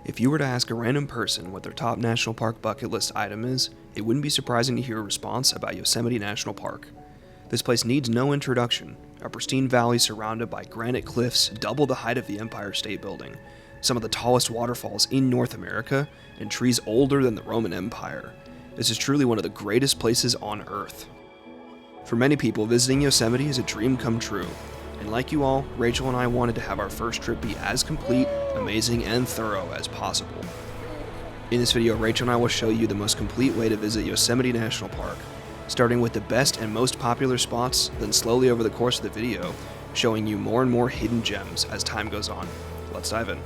If you were to ask a random person what their top national park bucket list item is, it wouldn't be surprising to hear a response about Yosemite National Park. This place needs no introduction, a pristine valley surrounded by granite cliffs double the height of the Empire State Building, some of the tallest waterfalls in North America, and trees older than the Roman Empire. This is truly one of the greatest places on Earth. For many people, visiting Yosemite is a dream come true. And like you all, Rachel and I wanted to have our first trip be as complete, amazing, and thorough as possible. In this video, Rachel and I will show you the most complete way to visit Yosemite National Park, starting with the best and most popular spots, then slowly over the course of the video, showing you more and more hidden gems as time goes on. Let's dive in.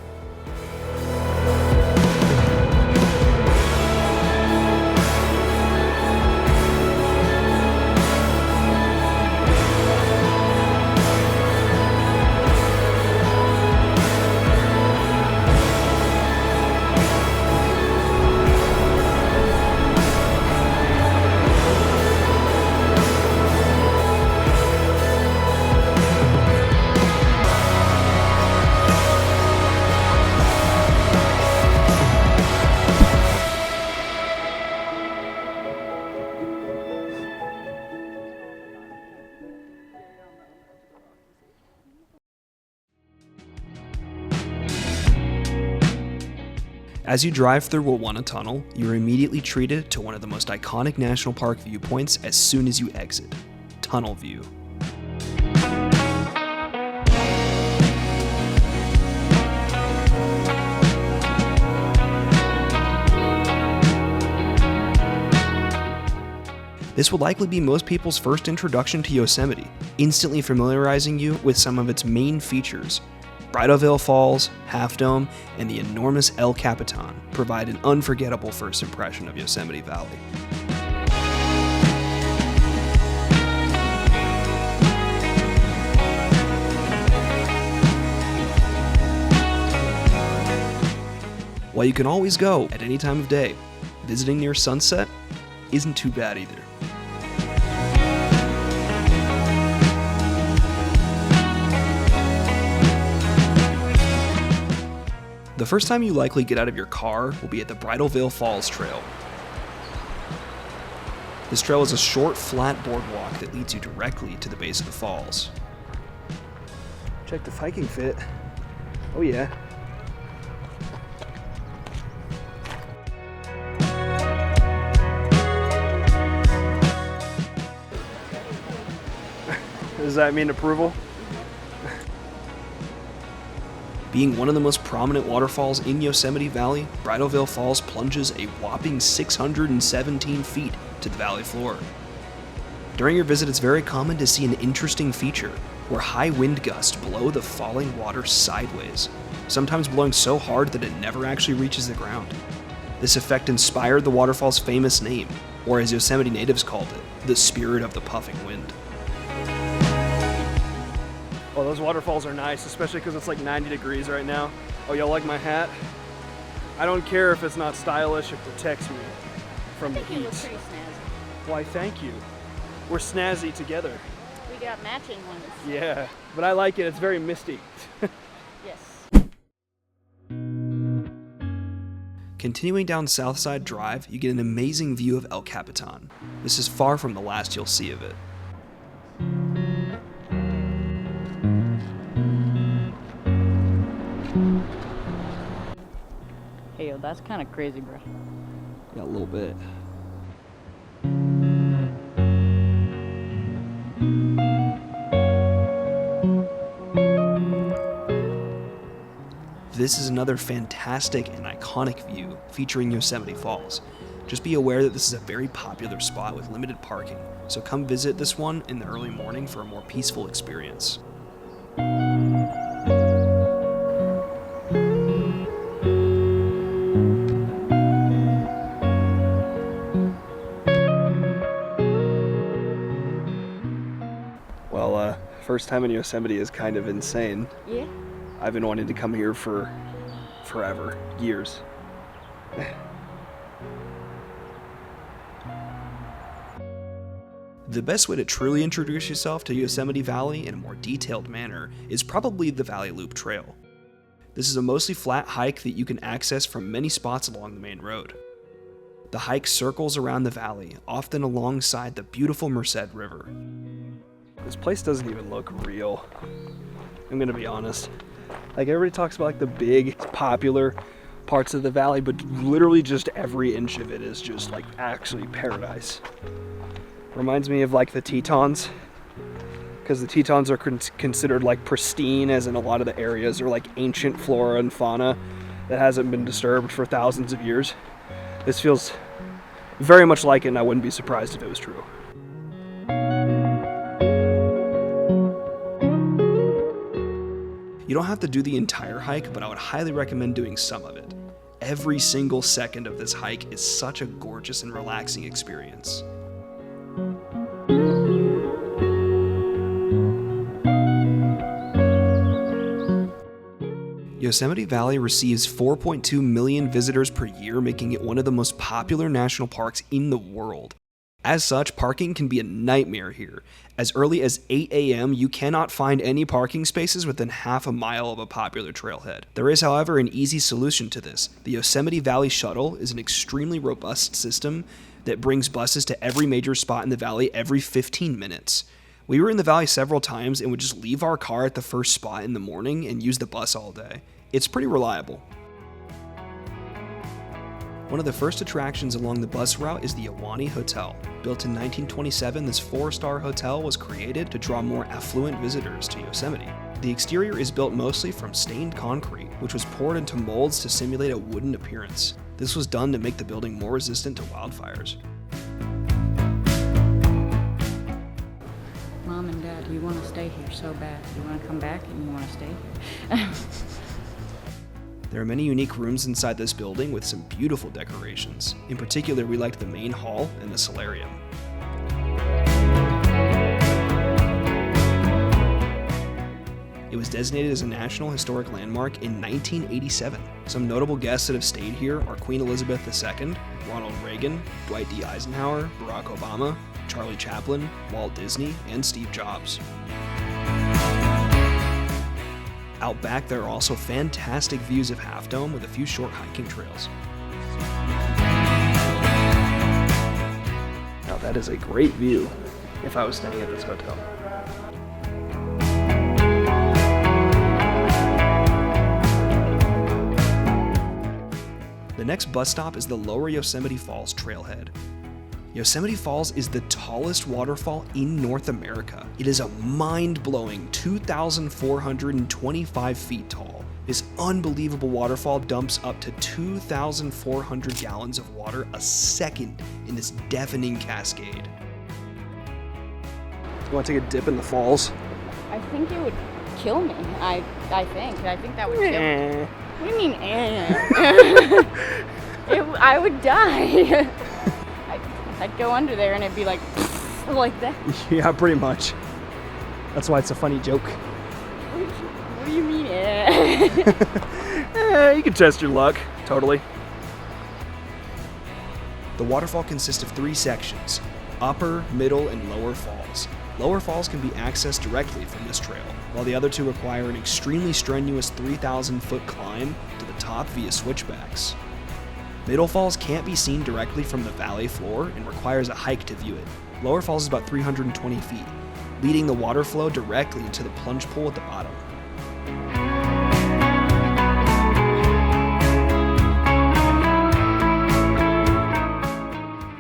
As you drive through Wapama Tunnel, you are immediately treated to one of the most iconic national park viewpoints as soon as you exit, Tunnel View. This will likely be most people's first introduction to Yosemite, instantly familiarizing you with some of its main features. Bridalveil Falls, Half Dome, and the enormous El Capitan provide an unforgettable first impression of Yosemite Valley. While you can always go at any time of day, visiting near sunset isn't too bad either. The first time you likely get out of your car will be at the Bridalveil Falls Trail. This trail is a short, flat boardwalk that leads you directly to the base of the falls. Check the hiking fit. Oh yeah. Does that mean approval? Being one of the most prominent waterfalls in Yosemite Valley, Bridalveil Falls plunges a whopping 617 feet to the valley floor. During your visit, it's very common to see an interesting feature, where high wind gusts blow the falling water sideways, sometimes blowing so hard that it never actually reaches the ground. This effect inspired the waterfall's famous name, or as Yosemite natives called it, the spirit of the puffing wind. Oh, those waterfalls are nice, especially because it's like 90 degrees right now. Oh, y'all like my hat? I don't care if it's not stylish, it protects me from the heat. Pretty snazzy. Why, thank you. We're snazzy together. We got matching ones. Yeah, but I like it. It's very misty. Yes. Continuing down Southside Drive, you get an amazing view of El Capitan. This is far from the last you'll see of it. Hey, yo, that's kind of crazy, bro. Yeah, a little bit. This is another fantastic and iconic view featuring Yosemite Falls. Just be aware that this is a very popular spot with limited parking, so come visit this one in the early morning for a more peaceful experience. First time in Yosemite is kind of insane. Yeah. I've been wanting to come here for forever, years. The best way to truly introduce yourself to Yosemite Valley in a more detailed manner is probably the Valley Loop Trail. This is a mostly flat hike that you can access from many spots along the main road. The hike circles around the valley, often alongside the beautiful Merced River. This place doesn't even look real. I'm gonna be honest. Like, everybody talks about like the big, popular parts of the valley, but literally just every inch of it is just like actually paradise. Reminds me of like the Tetons, because the Tetons are considered like pristine, as in a lot of the areas are like ancient flora and fauna that hasn't been disturbed for thousands of years. This feels very much like it, and I wouldn't be surprised if it was true. You don't have to do the entire hike, but I would highly recommend doing some of it. Every single second of this hike is such a gorgeous and relaxing experience. Yosemite Valley receives 4.2 million visitors per year, making it one of the most popular national parks in the world. As such, parking can be a nightmare here. As early as 8 a.m., you cannot find any parking spaces within half a mile of a popular trailhead. There is, however, an easy solution to this. The Yosemite Valley Shuttle is an extremely robust system that brings buses to every major spot in the valley every 15 minutes. We were in the valley several times and would just leave our car at the first spot in the morning and use the bus all day. It's pretty reliable. One of the first attractions along the bus route is the Ahwahnee Hotel. Built in 1927, this 4-star hotel was created to draw more affluent visitors to Yosemite. The exterior is built mostly from stained concrete, which was poured into molds to simulate a wooden appearance. This was done to make the building more resistant to wildfires. Mom and Dad, you want to stay here so bad. You want to come back and you want to stay here. There are many unique rooms inside this building with some beautiful decorations. In particular, we liked the main hall and the solarium. It was designated as a National Historic Landmark in 1987. Some notable guests that have stayed here are Queen Elizabeth II, Ronald Reagan, Dwight D. Eisenhower, Barack Obama, Charlie Chaplin, Walt Disney, and Steve Jobs. Out back, there are also fantastic views of Half Dome with a few short hiking trails. Now that is a great view if I was staying at this hotel. The next bus stop is the Lower Yosemite Falls trailhead. Yosemite Falls is the tallest waterfall in North America. It is a mind-blowing 2,425 feet tall. This unbelievable waterfall dumps up to 2,400 gallons of water a second in this deafening cascade. You want to take a dip in the falls? I think it would kill me. I think that would kill me. What do you mean, I would die. I'd go under there and it'd be like that. Yeah, pretty much. That's why it's a funny joke. What do you mean? You can test your luck, totally. The waterfall consists of 3 sections: Upper, Middle, and Lower Falls. Lower Falls can be accessed directly from this trail, while the other 2 require an extremely strenuous 3,000-foot climb to the top via switchbacks. Middle Falls can't be seen directly from the valley floor and requires a hike to view it. Lower Falls is about 320 feet, leading the water flow directly into the plunge pool at the bottom.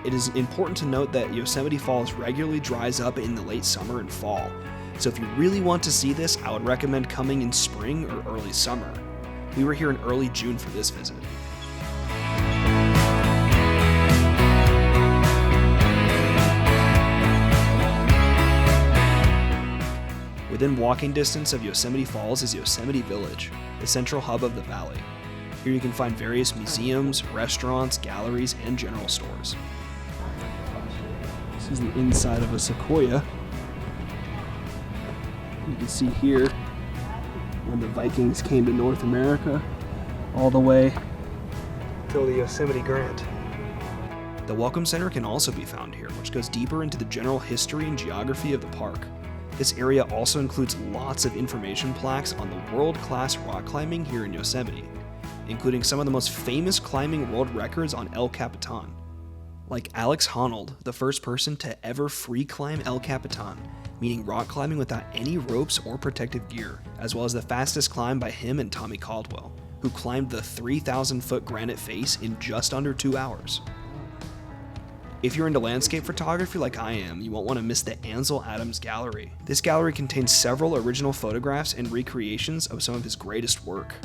It is important to note that Yosemite Falls regularly dries up in the late summer and fall, so if you really want to see this, I would recommend coming in spring or early summer. We were here in early June for this visit. Within walking distance of Yosemite Falls is Yosemite Village, the central hub of the valley. Here you can find various museums, restaurants, galleries, and general stores. This is the inside of a sequoia. You can see here when the Vikings came to North America, all the way till the Yosemite Grant. The Welcome Center can also be found here, which goes deeper into the general history and geography of the park. This area also includes lots of information plaques on the world-class rock climbing here in Yosemite, including some of the most famous climbing world records on El Capitan. Like Alex Honnold, the first person to ever free climb El Capitan, meaning rock climbing without any ropes or protective gear, as well as the fastest climb by him and Tommy Caldwell, who climbed the 3,000-foot granite face in just under 2 hours. If you're into landscape photography like I am, you won't want to miss the Ansel Adams Gallery. This gallery contains several original photographs and recreations of some of his greatest work.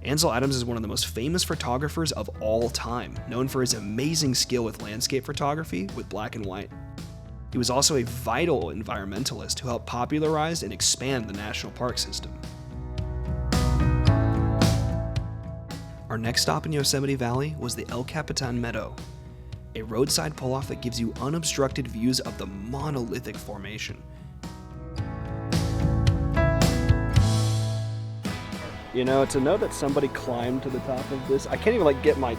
Ansel Adams is one of the most famous photographers of all time, known for his amazing skill with landscape photography with black and white. He was also a vital environmentalist who helped popularize and expand the national park system. Our next stop in Yosemite Valley was the El Capitan Meadow, a roadside pull-off that gives you unobstructed views of the monolithic formation. You know, to know that somebody climbed to the top of this, I can't even get my,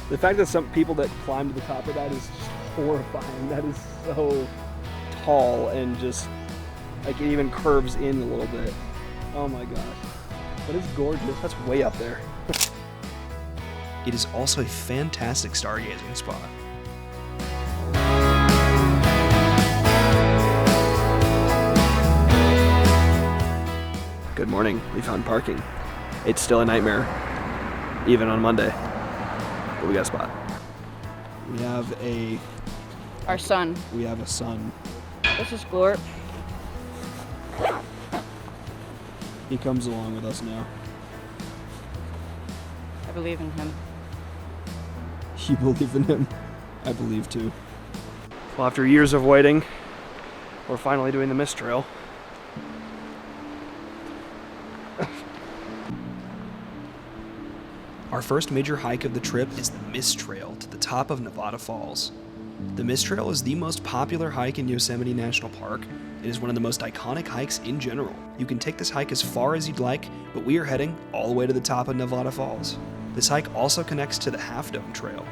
the fact that some people that climbed to the top of that is just horrifying. That is so tall and just, it even curves in a little bit. Oh my gosh. But it's gorgeous. That's way up there. It is also a fantastic stargazing spot. Good morning. We found parking. It's still a nightmare, even on Monday. But we got a spot. We have Our son. We have a son. This is Glorp. He comes along with us now. I believe in him. You believe in him? I believe too. Well, after years of waiting, we're finally doing the mist trail. Our first major hike of the trip is the Mist Trail to the top of Nevada Falls. The Mist Trail is the most popular hike in Yosemite National Park. It is one of the most iconic hikes in general. You can take this hike as far as you'd like, but we are heading all the way to the top of Nevada Falls. This hike also connects to the Half Dome Trail.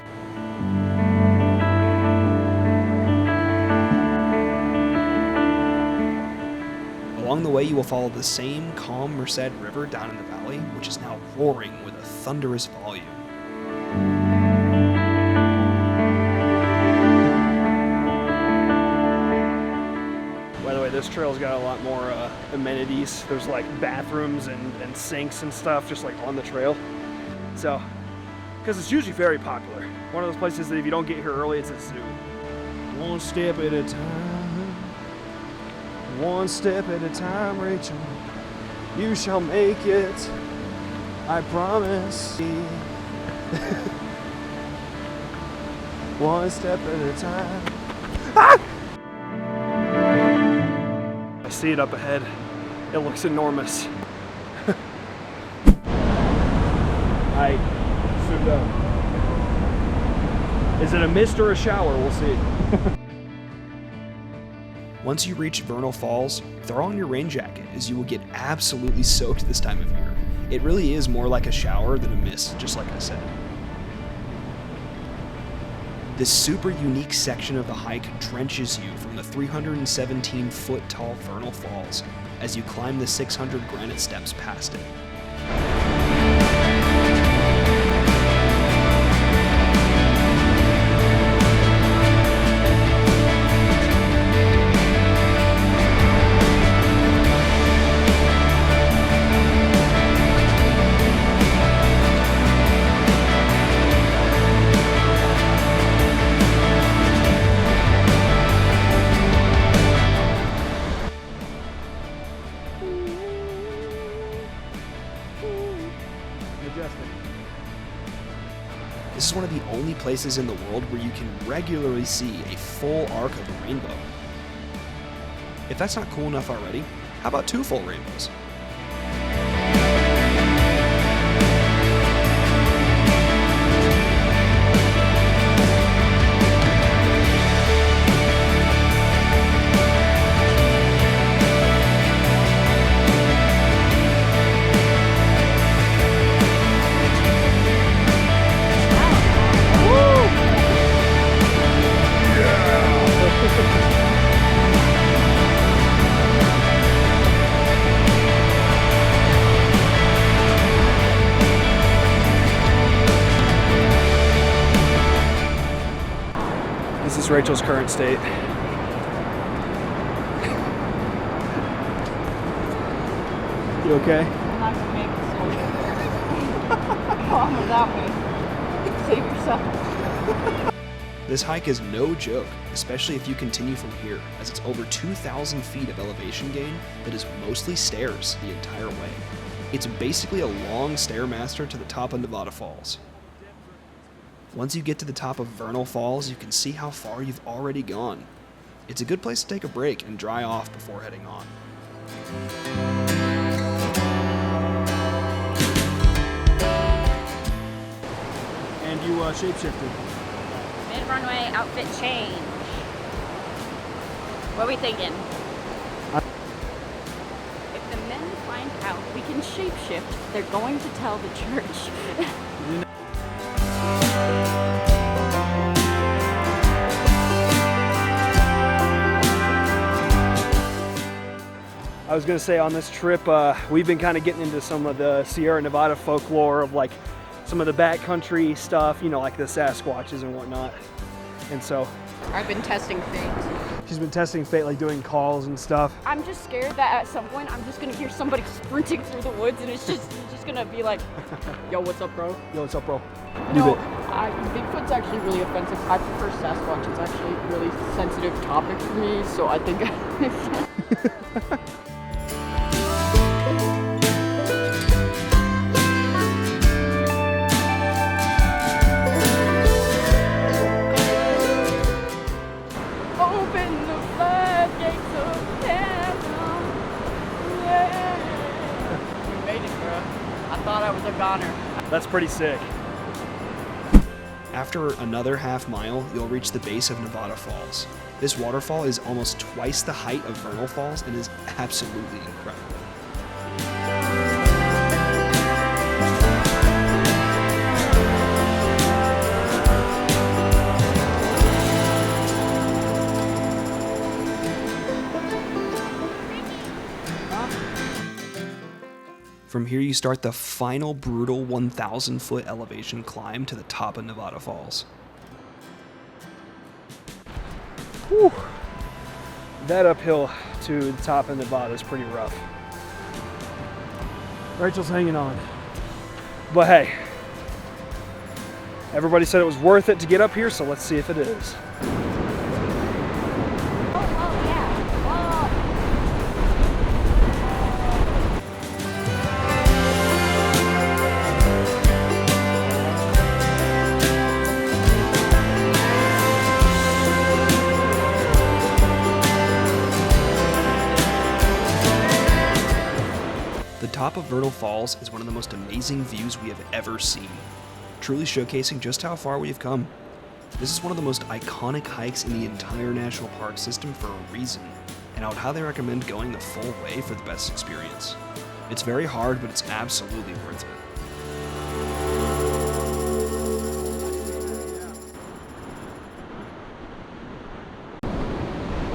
Along the way, you will follow the same calm Merced River down in the valley, which is now roaring with a thunderous volume. By the way, this trail's got a lot more amenities. There's bathrooms and sinks and stuff just on the trail. So, because it's usually very popular. One of those places that if you don't get here early, it's a zoo. One step at a time. One step at a time, Rachel. You shall make it. I promise. One step at a time. Ah! I see it up ahead. It looks enormous. I zoomed up. Is it a mist or a shower? We'll see. Once you reach Vernal Falls, throw on your rain jacket as you will get absolutely soaked this time of year. It really is more like a shower than a mist, just like I said. This super unique section of the hike drenches you from the 317-foot tall Vernal Falls as you climb the 600 granite steps past it. This is one of the only places in the world where you can regularly see a full arc of a rainbow. If that's not cool enough already, how about 2 full rainbows? Rachel's current state. You okay? I'm not gonna make it so go on without me. Save yourself. This hike is no joke, especially if you continue from here, as it's over 2,000 feet of elevation gain that is mostly stairs the entire way. It's basically a long stairmaster to the top of Nevada Falls. Once you get to the top of Vernal Falls, you can see how far you've already gone. It's a good place to take a break and dry off before heading on. And you shapeshifted. Mid-runway outfit change. What are we thinking? If the men find out we can shapeshift, they're going to tell the church. I was gonna say, on this trip, we've been kind of getting into some of the Sierra Nevada folklore of like some of the backcountry stuff, you know, like the Sasquatches and whatnot. And so I've been testing fate. she's been testing fate, like doing calls and stuff. I'm just scared that at some point I'm just gonna hear somebody sprinting through the woods and it's just gonna be like, yo, what's up, bro? Yo, what's up, bro? No, Bigfoot's actually really offensive. I prefer Sasquatch. It's actually a really sensitive topic for me, so I think open the floodgates of heaven. Yeah. We made it, bro. I thought I was a goner. That's pretty sick. After another half mile, you'll reach the base of Nevada Falls. This waterfall is almost twice the height of Vernal Falls and is absolutely incredible. From here you start the final brutal 1,000 foot elevation climb to the top of Nevada Falls. Whew. That uphill to the top of Nevada is pretty rough. Rachel's hanging on. But hey, everybody said it was worth it to get up here, so let's see if it is. The top of Vernal Falls is one of the most amazing views we have ever seen, truly showcasing just how far we have come. This is one of the most iconic hikes in the entire national park system for a reason, and I would highly recommend going the full way for the best experience. It's very hard, but it's absolutely worth it.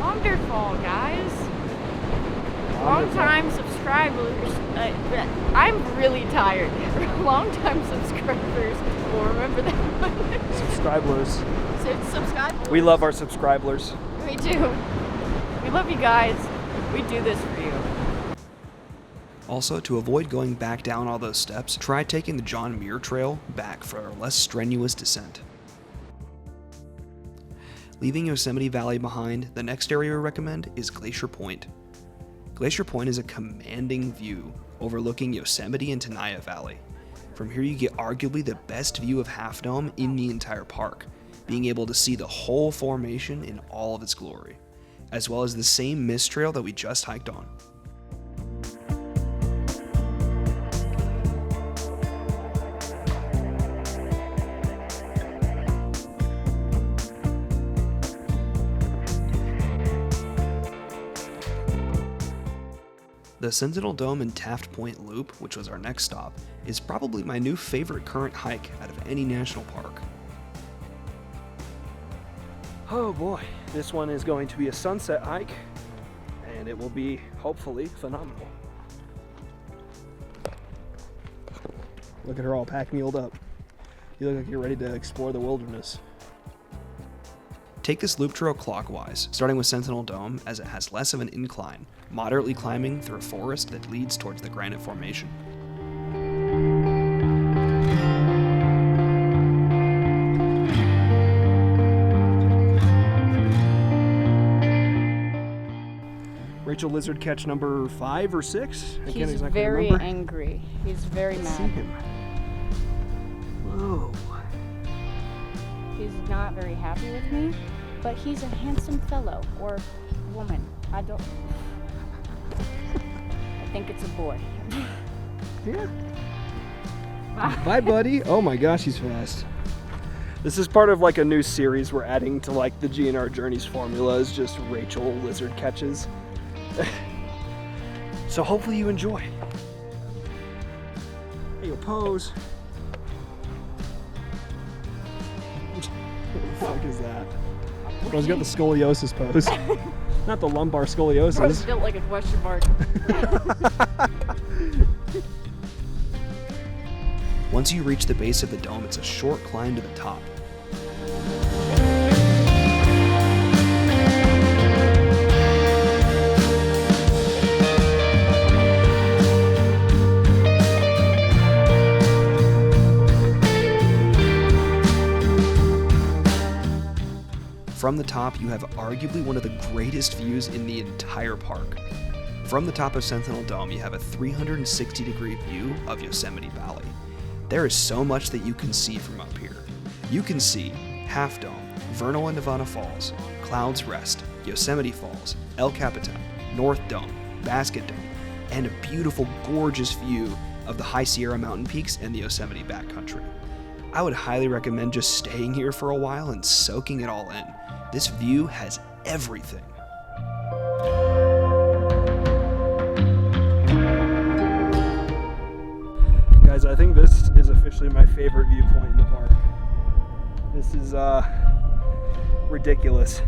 Wonderful, guys. Long-time subscribers. I'm really tired. Long-time subscribers will remember that one. Subscribers. Subscribers. We love our subscribers. We do. We love you guys. We do this for you. Also, to avoid going back down all those steps, try taking the John Muir Trail back for a less strenuous descent. Leaving Yosemite Valley behind, the next area we recommend is Glacier Point. Glacier Point is a commanding view overlooking Yosemite and Tenaya Valley. From here you get arguably the best view of Half Dome in the entire park, being able to see the whole formation in all of its glory, as well as the same mist trail that we just hiked on. The Sentinel Dome and Taft Point Loop, which was our next stop, is probably my new favorite current hike out of any national park. Oh boy, this one is going to be a sunset hike, and it will be, hopefully, phenomenal. Look at her all pack-muled up. You look like you're ready to explore the wilderness. Take this loop trail clockwise, starting with Sentinel Dome as it has less of an incline, moderately climbing through a forest that leads towards the granite formation. Rachel lizard catch number 5 or 6? I can't He's exactly very remember. angry. He's very Let's see mad. him. Whoa. He's not very happy with me, but he's a handsome fellow or woman. I think it's a boy. Yeah. Bye, buddy. Oh my gosh, he's fast. This is part of like a new series we're adding to like the GNR Journeys formula, is just Rachel lizard catches. So hopefully you enjoy. Hey, yo, pose. What the fuck is that? Bro's got the scoliosis pose. Not the lumbar Bro's scoliosis. built like a question mark. Once you reach the base of the dome, it's a short climb to the top. From the top, you have arguably one of the greatest views in the entire park. From the top of Sentinel Dome, you have a 360-degree view of Yosemite Valley. There is so much that you can see from up here. You can see Half Dome, Vernal and Nevada Falls, Clouds Rest, Yosemite Falls, El Capitan, North Dome, Basket Dome, and a beautiful, gorgeous view of the High Sierra mountain peaks and the Yosemite backcountry. I would highly recommend just staying here for a while and soaking it all in. This view has everything. Guys, I think this is officially my favorite viewpoint in the park. This is ridiculous.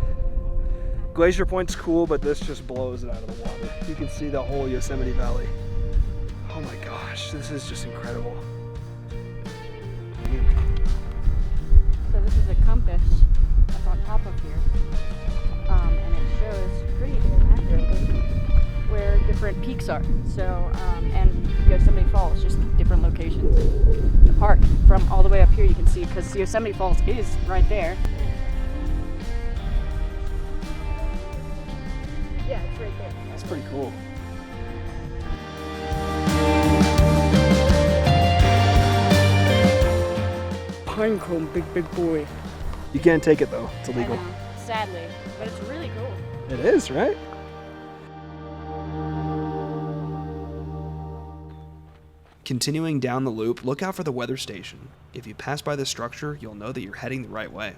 Glacier Point's cool, but this just blows it out of the water. You can see the whole Yosemite Valley. Oh my gosh, this is just incredible. So this is a compass that's on top of here, and it shows pretty accurately where different peaks are. So, and Yosemite Falls, just different locations in the park. From all the way up here, you can see, because Yosemite Falls is right there. Yeah, it's right there. That's pretty cool. Pinecone, big boy. You can't take it though, it's illegal. I know, sadly, but it's really cool. It is, right? Continuing down the loop, look out for the weather station. If you pass by this structure, you'll know that you're heading the right way.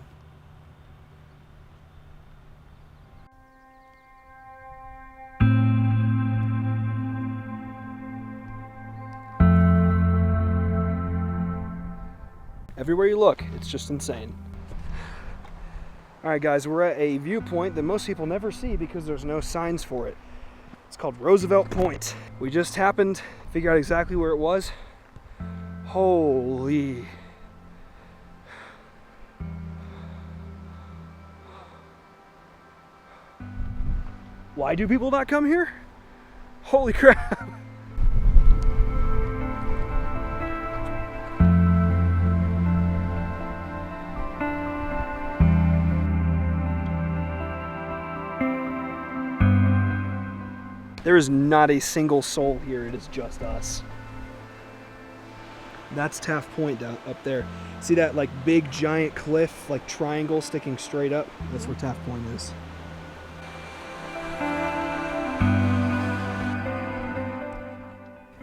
Everywhere you look, it's just insane. All right, guys, we're at a viewpoint that most people never see because there's no signs for it. It's called Roosevelt Point. We just happened to figure out exactly where it was. Holy. Why do people not come here? Holy crap. There is not a single soul here, it is just us. That's Taft Point down up there. See that like big giant cliff, like triangle sticking straight up? That's where Taft Point is.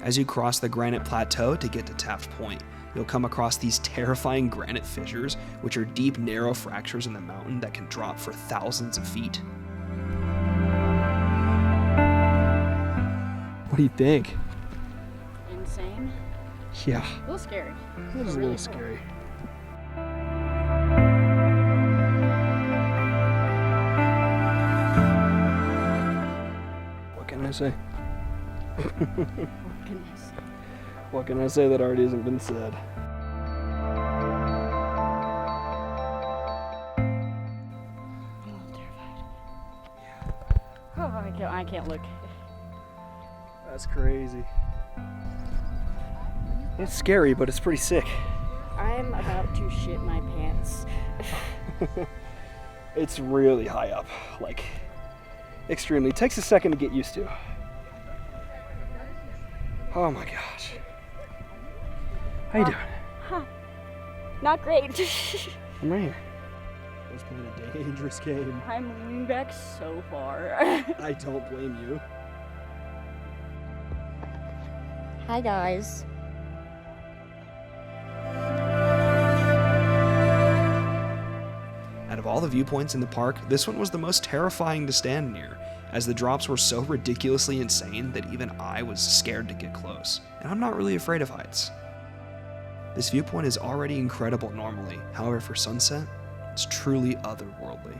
As you cross the granite plateau to get to Taft Point, you'll come across these terrifying granite fissures, which are deep, narrow fractures in the mountain that can drop for thousands of feet. What do you think? Insane. Yeah, A little scary. it is a Really little cool. scary. What can I say? Goodness. What can I say that already hasn't been said? can't look. That's crazy. It's scary, but it's pretty sick. I'm about to shit my pants. It's really high up, like extremely. It takes a second to get used to. Oh my gosh. How you doing? Huh. Not great. I'm right here. I was playing a dangerous game. I'm leaning back so far. I don't blame you. Hi guys. Out of all the viewpoints in the park, this one was the most terrifying to stand near, as the drops were so ridiculously insane that even I was scared to get close. And I'm not really afraid of heights. This viewpoint is already incredible normally, however for sunset, it's truly otherworldly.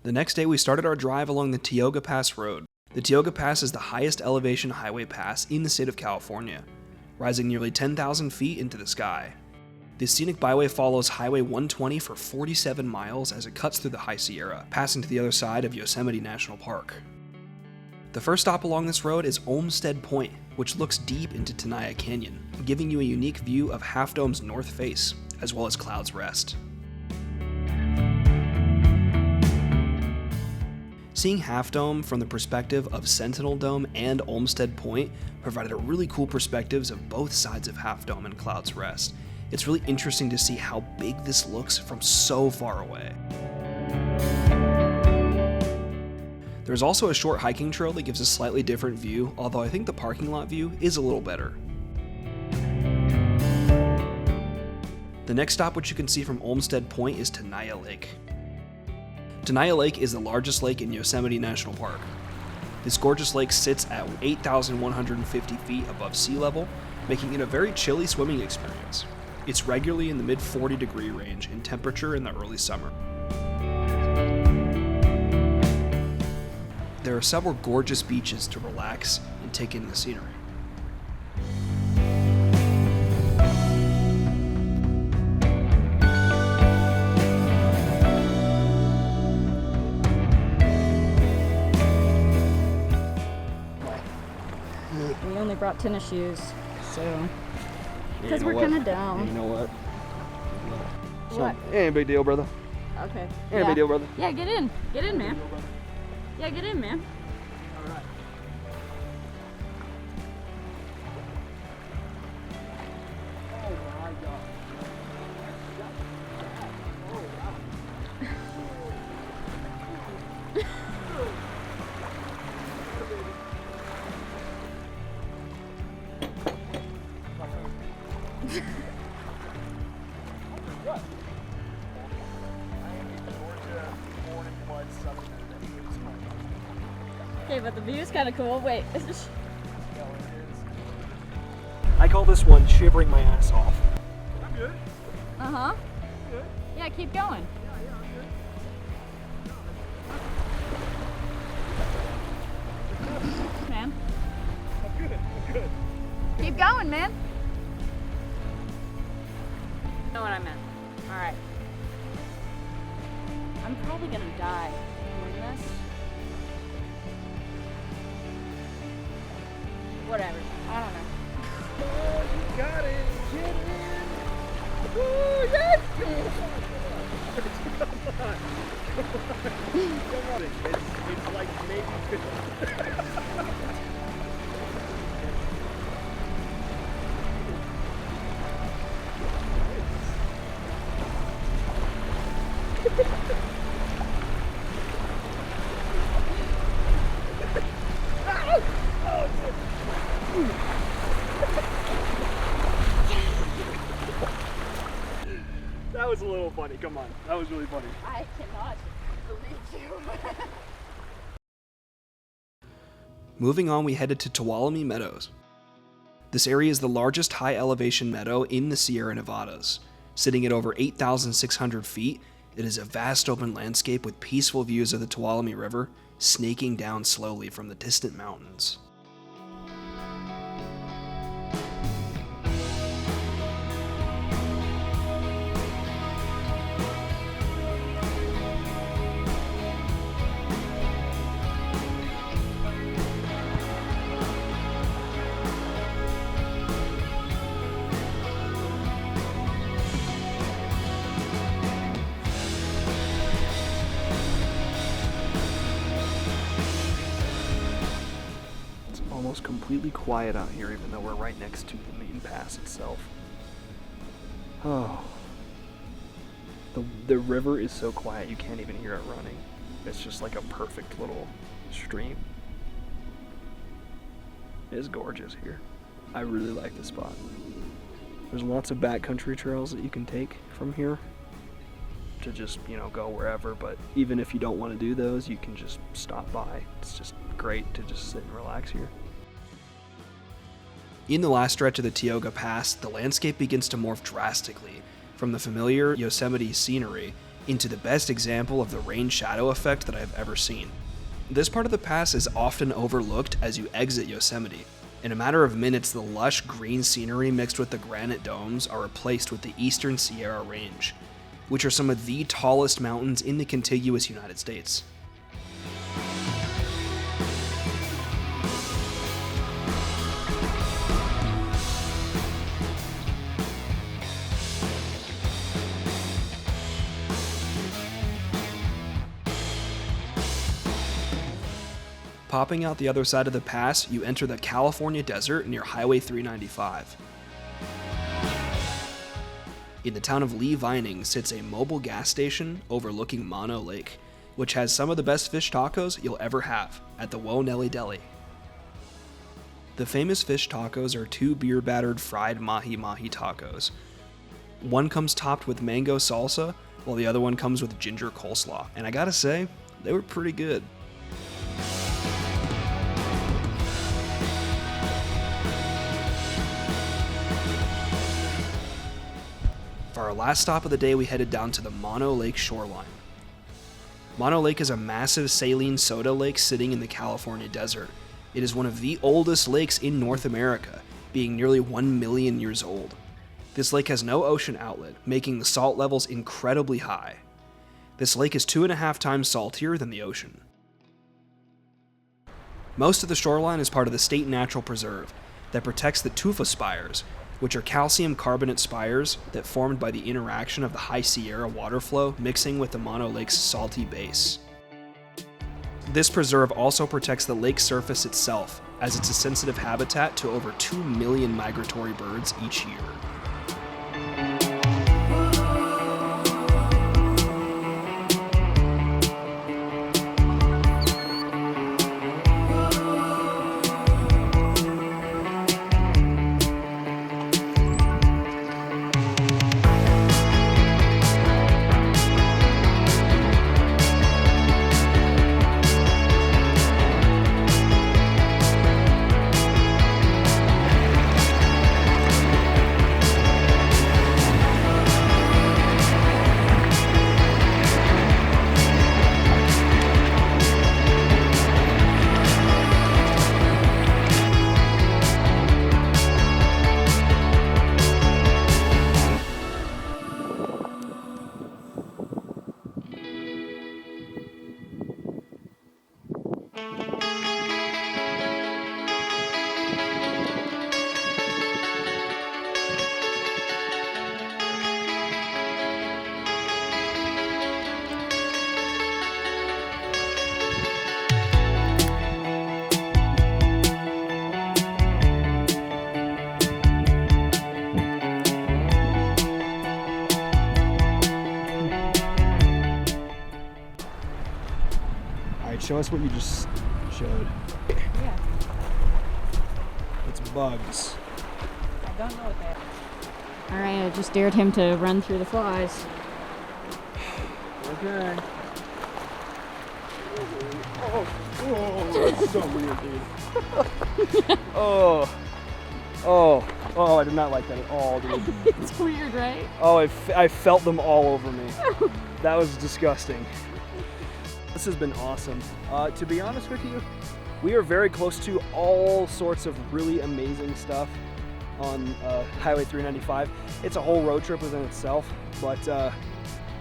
The next day we started our drive along the Tioga Pass road. The Tioga Pass is the highest elevation highway pass in the state of California, rising nearly 10,000 feet into the sky. The scenic byway follows Highway 120 for 47 miles as it cuts through the High Sierra, passing to the other side of Yosemite National Park. The first stop along this road is Olmstead Point, which looks deep into Tenaya Canyon, giving you a unique view of Half Dome's north face, as well as Cloud's Rest. Seeing Half Dome from the perspective of Sentinel Dome and Olmstead Point provided a really cool perspectives of both sides of Half Dome and Cloud's Rest. It's really interesting to see how big this looks from so far away. There's also a short hiking trail that gives a slightly different view, although I think the parking lot view is a little better. The next stop, which you can see from Olmstead Point, is Tenaya Lake. Tenaya Lake is the largest lake in Yosemite National Park. This gorgeous lake sits at 8,150 feet above sea level, making it a very chilly swimming experience. It's regularly in the mid-40 degree range in temperature in the early summer. There are several gorgeous beaches to relax and take in the scenery. We only brought tennis shoes, so because You know we're what? kind of down. You know what? What? Ain't a big deal, brother. Okay. Ain't a big deal, brother. Yeah, get in, man. Yeah, get in, man. Alright. Oh my god. Oh wow. Okay, but the view's kind of cool. Wait. I call this one shivering my ass off. I'm good. Uh-huh. Good. Yeah, keep going. Man. I'm good. I'm good. Keep going, man. You know what I meant. All right. I'm probably gonna die doing this. Whatever. I don't know. You got it. Get in. Woo, yes. Come on. Come on. It's like maybe 50. That was a little funny. Come on. That was really funny. I cannot believe you. Moving on, we headed to Tuolumne Meadows. This area is the largest high elevation meadow in the Sierra Nevadas. Sitting at over 8,600 feet, it is a vast open landscape with peaceful views of the Tuolumne River snaking down slowly from the distant mountains. Almost completely quiet out here, even though we're right next to the main pass itself. Oh, the river is so quiet you can't even hear it running. It's just like a perfect little stream. It is gorgeous here. I really like this spot. There's lots of backcountry trails that you can take from here to just, go wherever, but even if you don't want to do those, you can just stop by. It's just great to just sit and relax here. In the last stretch of the Tioga Pass, the landscape begins to morph drastically, from the familiar Yosemite scenery into the best example of the rain-shadow effect that I've ever seen. This part of the pass is often overlooked as you exit Yosemite. In a matter of minutes, the lush green scenery mixed with the granite domes are replaced with the Eastern Sierra Range, which are some of the tallest mountains in the contiguous United States. Popping out the other side of the pass, you enter the California desert near Highway 395. In the town of Lee Vining sits a mobile gas station overlooking Mono Lake, which has some of the best fish tacos you'll ever have at the Whoa Nelli Deli. The famous fish tacos are 2 beer-battered fried mahi-mahi tacos. One comes topped with mango salsa, while the other one comes with ginger coleslaw. And I gotta say, they were pretty good. For our last stop of the day, we headed down to the Mono Lake shoreline. Mono Lake is a massive saline soda lake sitting in the California desert. It is one of the oldest lakes in North America, being nearly 1 million years old. This lake has no ocean outlet, making the salt levels incredibly high. This lake is 2.5 times saltier than the ocean. Most of the shoreline is part of the State Natural Preserve that protects the tufa spires, which are calcium carbonate spires that formed by the interaction of the High Sierra water flow mixing with the Mono Lake's salty base. This preserve also protects the lake surface itself, as it's a sensitive habitat to over 2 million migratory birds each year. Show us what you just showed. Yeah. It's bugs. I don't know what they are. Alright, I just dared him to run through the flies. Okay. That's so weird, dude. Oh, I did not like that at all, dude. It's weird, right? Oh, I felt them all over me. That was disgusting. This has been awesome. To be honest with you, we are very close to all sorts of really amazing stuff on Highway 395. It's a whole road trip within itself, but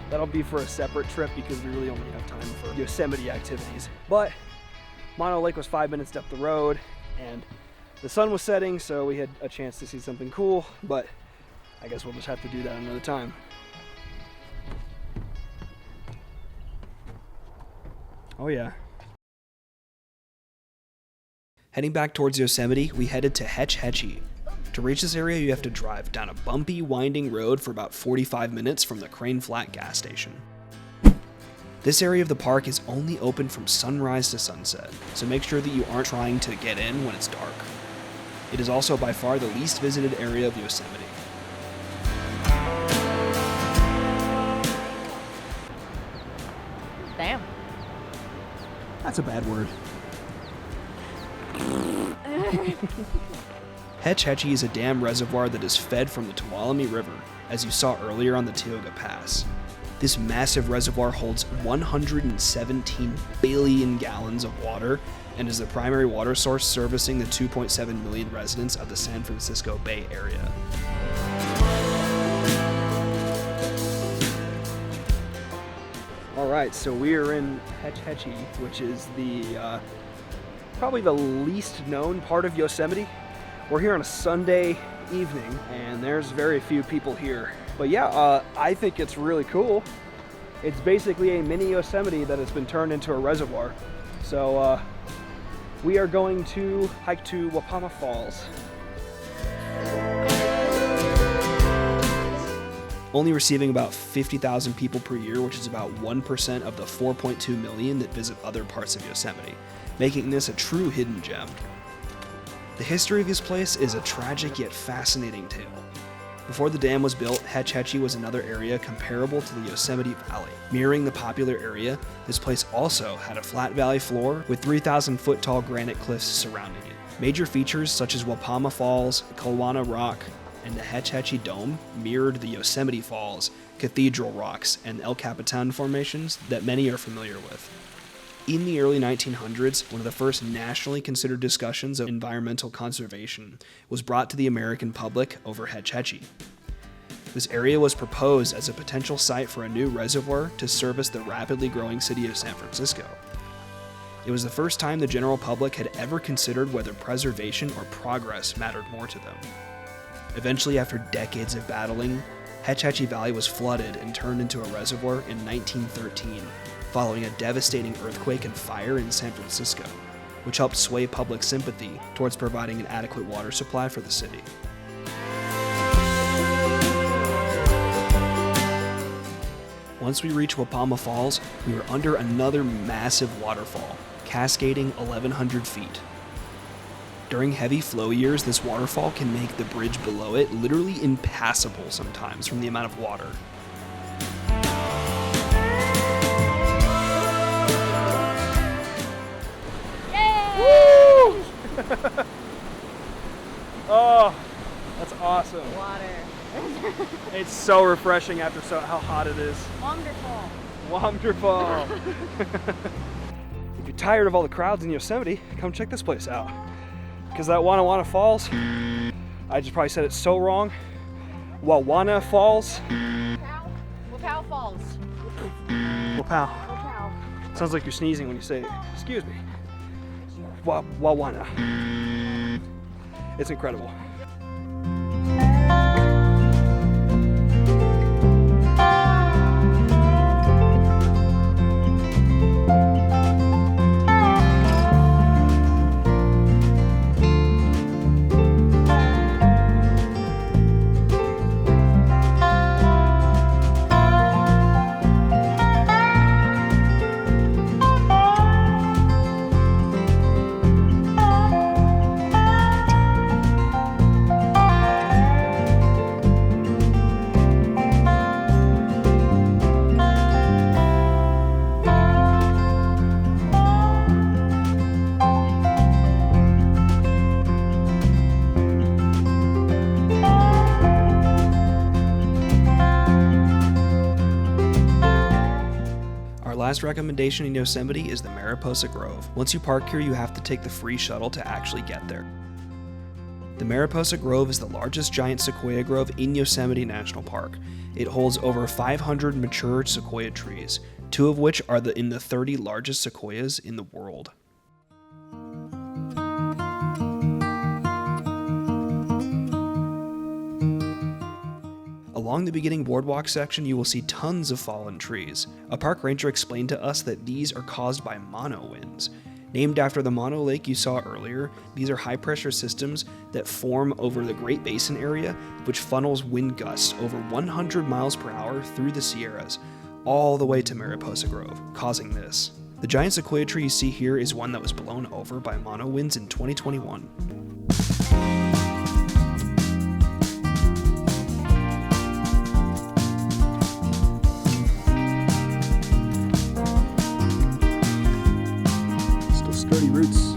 that'll be for a separate trip because we really only have time for Yosemite activities. But Mono Lake was 5 minutes up the road, and the sun was setting, so we had a chance to see something cool, but I guess we'll just have to do that another time. Oh yeah. Heading back towards Yosemite, we headed to Hetch Hetchy. To reach this area, you have to drive down a bumpy, winding road for about 45 minutes from the Crane Flat gas station. This area of the park is only open from sunrise to sunset, so make sure that you aren't trying to get in when it's dark. It is also by far the least visited area of Yosemite. Damn. That's a bad word. Hetch Hetchy is a dam reservoir that is fed from the Tuolumne River, as you saw earlier on the Tioga Pass. This massive reservoir holds 117 billion gallons of water and is the primary water source servicing the 2.7 million residents of the San Francisco Bay Area. All right, so we are in Hetch Hetchy, which is the probably the least known part of Yosemite. We're here on a Sunday evening, and there's very few people here. But yeah, I think it's really cool. It's basically a mini Yosemite that has been turned into a reservoir. So we are going to hike to Wapama Falls. Only receiving about 50,000 people per year, which is about 1% of the 4.2 million that visit other parts of Yosemite, making this a true hidden gem. The history of this place is a tragic yet fascinating tale. Before the dam was built, Hetch Hetchy was another area comparable to the Yosemite Valley. Mirroring the popular area, this place also had a flat valley floor with 3,000-foot tall granite cliffs surrounding it. Major features such as Wapama Falls, Kulwana Rock, and the Hetch Hetchy Dome mirrored the Yosemite Falls, Cathedral Rocks, and El Capitan formations that many are familiar with. In the early 1900s, one of the first nationally considered discussions of environmental conservation was brought to the American public over Hetch Hetchy. This area was proposed as a potential site for a new reservoir to service the rapidly growing city of San Francisco. It was the first time the general public had ever considered whether preservation or progress mattered more to them. Eventually, after decades of battling, Hetch Hetchy Valley was flooded and turned into a reservoir in 1913, following a devastating earthquake and fire in San Francisco, which helped sway public sympathy towards providing an adequate water supply for the city. Once we reached Wapama Falls, we were under another massive waterfall, cascading 1,100 feet. During heavy flow years, this waterfall can make the bridge below it literally impassable sometimes from the amount of water. Woo! Oh, that's awesome. Water. It's so refreshing after how hot it is. Wonderful. Wonderful. If you're tired of all the crowds in Yosemite, come check this place out. Because that Ahwahnee Falls, I just probably said it so wrong. Ahwahnee Falls. Wapama Falls. Wapama. Sounds like you're sneezing when you say it. Excuse me. Ahwahnee. It's incredible. last recommendation in Yosemite is the Mariposa Grove. Once you park here, you have to take the free shuttle to actually get there. The Mariposa Grove is the largest giant sequoia grove in Yosemite National Park. It holds over 500 mature sequoia trees, 2 of which are in the 30 largest sequoias in the world. Along the beginning boardwalk section, you will see tons of fallen trees. A park ranger explained to us that these are caused by mono winds. Named after the Mono Lake you saw earlier, these are high-pressure systems that form over the Great Basin area, which funnels wind gusts over 100 miles per hour through the Sierras, all the way to Mariposa Grove, causing this. The giant sequoia tree you see here is one that was blown over by mono winds in 2021. Roots.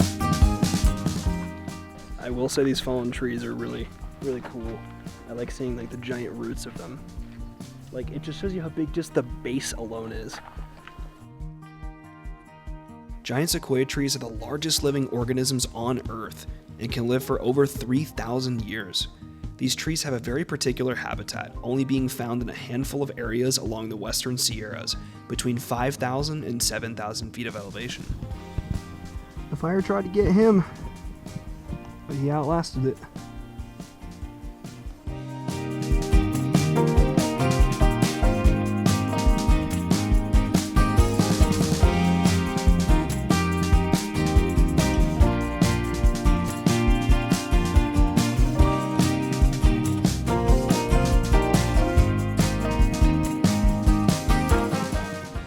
I will say these fallen trees are really, really cool. I like seeing like the giant roots of them. Like, it just shows you how big just the base alone is. Giant sequoia trees are the largest living organisms on Earth and can live for over 3,000 years. These trees have a very particular habitat, only being found in a handful of areas along the western Sierras, between 5,000 and 7,000 feet of elevation. The fire tried to get him, but he outlasted it.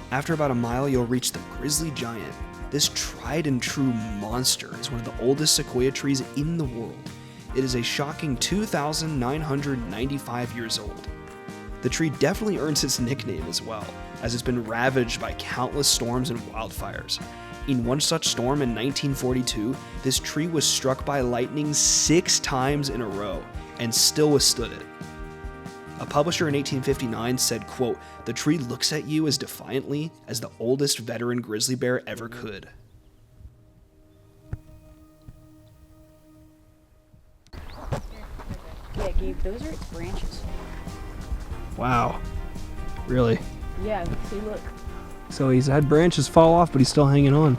After about a mile, you'll reach the Grizzly Giant. This tried and true monster is one of the oldest sequoia trees in the world. It is a shocking 2,995 years old. The tree definitely earns its nickname as well, as it's been ravaged by countless storms and wildfires. In one such storm in 1942, this tree was struck by lightning 6 times in a row and still withstood it. A publisher in 1859 said, quote, "The tree looks at you as defiantly as the oldest veteran grizzly bear ever could." Yeah, Gabe, those are its branches. Wow. Really? Yeah, see, look. So he's had branches fall off, but he's still hanging on.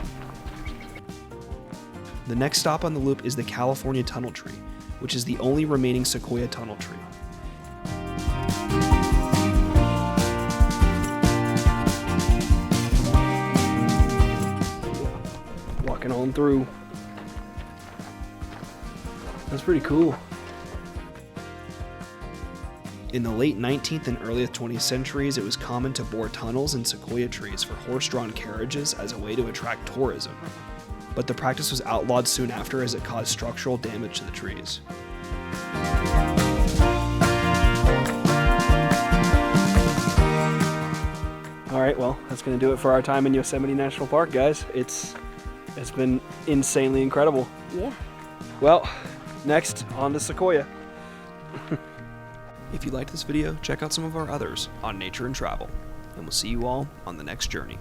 The next stop on the loop is the California tunnel tree, which is the only remaining sequoia tunnel tree. Walking on through. That's pretty cool. In the late 19th and early 20th centuries, it was common to bore tunnels in sequoia trees for horse-drawn carriages as a way to attract tourism. But the practice was outlawed soon after as it caused structural damage to the trees. All right, well, that's going to do it for our time in Yosemite National Park, guys. It's been insanely incredible. Yeah. Well, next, on to Sequoia. If you liked this video, check out some of our others on nature and travel, and we'll see you all on the next journey.